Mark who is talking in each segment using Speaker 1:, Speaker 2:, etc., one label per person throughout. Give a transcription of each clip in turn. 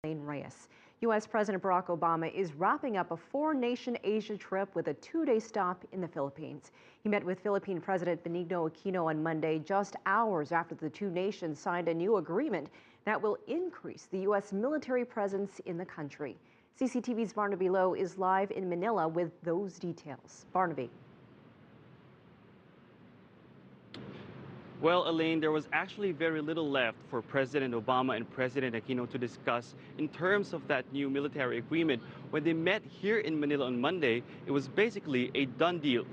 Speaker 1: Reyes. U.S. President Barack Obama is wrapping up a four-nation Asia trip with a two-day stop in the Philippines. He met with Philippine President Benigno Aquino on Monday, just hours after the two nations signed a new agreement that will increase the U.S. military presence in the country. CCTV's Barnaby is live in Manila with those details. Barnaby.
Speaker 2: Well, Elaine, there was actually very little left for President Obama and President Aquino to discuss in terms of that new military agreement. When they met here in Manila on Monday, it was basically a done deal.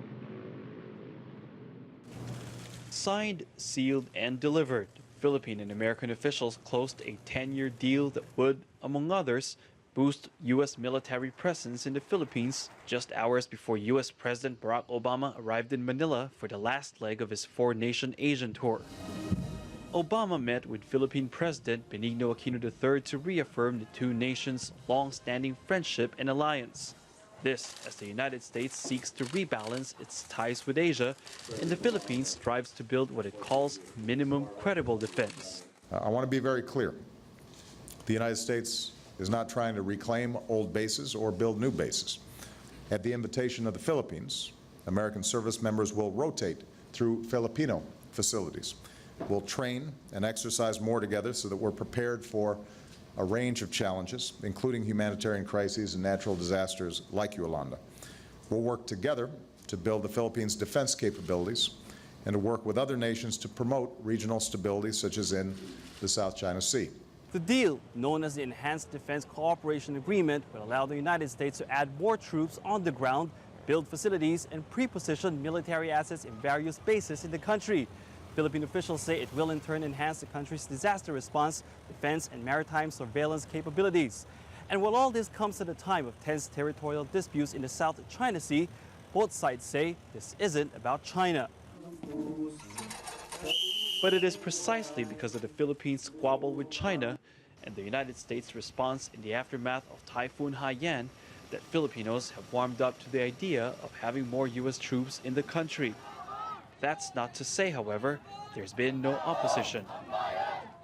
Speaker 2: Signed, sealed, and delivered, Philippine and American officials closed a 10-year deal that would, among others, boost U.S. military presence in the Philippines just hours before U.S. President Barack Obama arrived in Manila for the last leg of his four-nation Asian tour. Obama met with Philippine President Benigno Aquino III to reaffirm the two nations' long-standing friendship and alliance. This as the United States seeks to rebalance its ties with Asia, and the Philippines strives to build what it calls minimum credible defense.
Speaker 3: I want to be very clear. The United States is not trying to reclaim old bases or build new bases. At the invitation of the Philippines, American service members will rotate through Filipino facilities. We'll train and exercise more together so that we're prepared for a range of challenges, including humanitarian crises and natural disasters like Yolanda. We'll work together to build the Philippines' defense capabilities and to work with other nations to promote regional stability, such as in the South China Sea.
Speaker 2: The deal, known as the Enhanced Defense Cooperation Agreement, will allow the United States to add more troops on the ground, build facilities, and pre-position military assets in various bases in the country. Philippine officials say it will in turn enhance the country's disaster response, defense, and maritime surveillance capabilities. And while all this comes at a time of tense territorial disputes in the South China Sea, both sides say this isn't about China. But it is precisely because of the Philippines' squabble with China and the United States' response in the aftermath of Typhoon Haiyan that Filipinos have warmed up to the idea of having more U.S. troops in the country. That's not to say, however, there's been no opposition.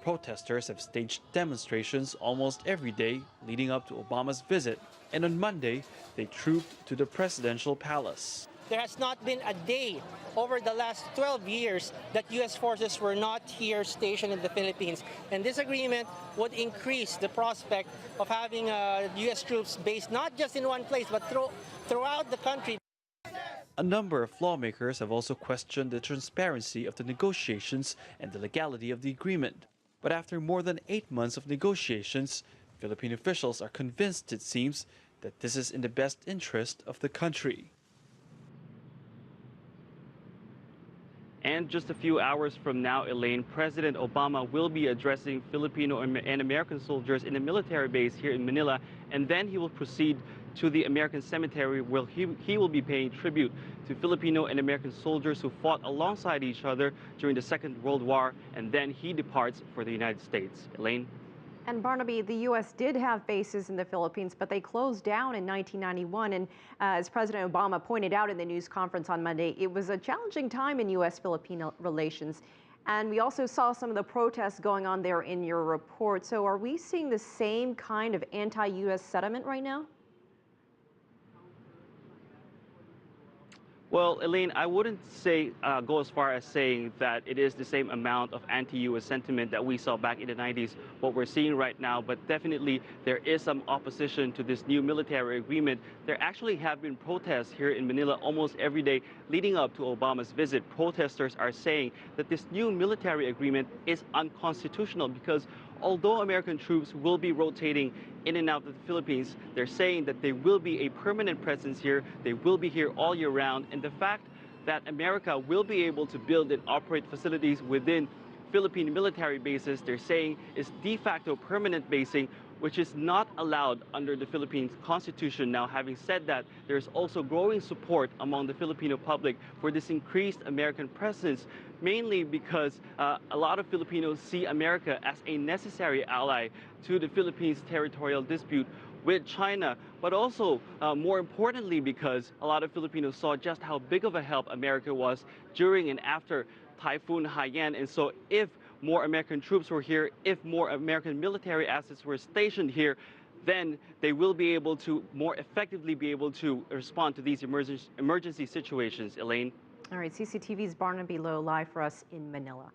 Speaker 2: Protesters have staged demonstrations almost every day leading up to Obama's visit, and on Monday, they trooped to the presidential palace.
Speaker 4: There has not been a day over the last 12 years that U.S. forces were not here stationed in the Philippines. And this agreement would increase the prospect of having U.S. troops based not just in one place, but throughout the country.
Speaker 2: A number of lawmakers have also questioned the transparency of the negotiations and the legality of the agreement. But after more than 8 months of negotiations, Philippine officials are convinced, it seems, that this is in the best interest of the country. And just a few hours from now, Elaine, President Obama will be addressing Filipino and American soldiers in a military base here in Manila, and then he will proceed to the American cemetery where he will be paying tribute to Filipino and American soldiers who fought alongside each other during the Second World War, and then he departs for the United States. Elaine?
Speaker 1: And Barnaby, the U.S. did have bases in the Philippines, but they closed down in 1991. And as President Obama pointed out in the news conference on Monday, it was a challenging time in U.S.-Filipino relations. And we also saw some of the protests going on there in your report. So are we seeing the same kind of anti-U.S. sentiment right now?
Speaker 2: Well, Elaine, I wouldn't go as far as saying that it is the same amount of anti-U.S. sentiment that we saw back in the 90s, what we're seeing right now, but definitely there is some opposition to this new military agreement. There actually have been protests here in Manila almost every day leading up to Obama's visit. Protesters are saying that this new military agreement is unconstitutional because although American troops will be rotating in and out of the Philippines, they're saying that there will be a permanent presence here. They will be here all year round. And the fact that America will be able to build and operate facilities within Philippine military bases, they're saying is de facto permanent basing, which is not allowed under the Philippines Constitution. Now, having said that, there's also growing support among the Filipino public for this increased American presence, mainly because a lot of Filipinos see America as a necessary ally to the Philippines' territorial dispute with China, but also more importantly because a lot of Filipinos saw just how big of a help America was during and after Typhoon Haiyan. And so if more American troops were here, if more American military assets were stationed here, then they will be able to more effectively be able to respond to these emergency situations. Elaine?
Speaker 1: All right, CCTV's Barnaby live for us in Manila.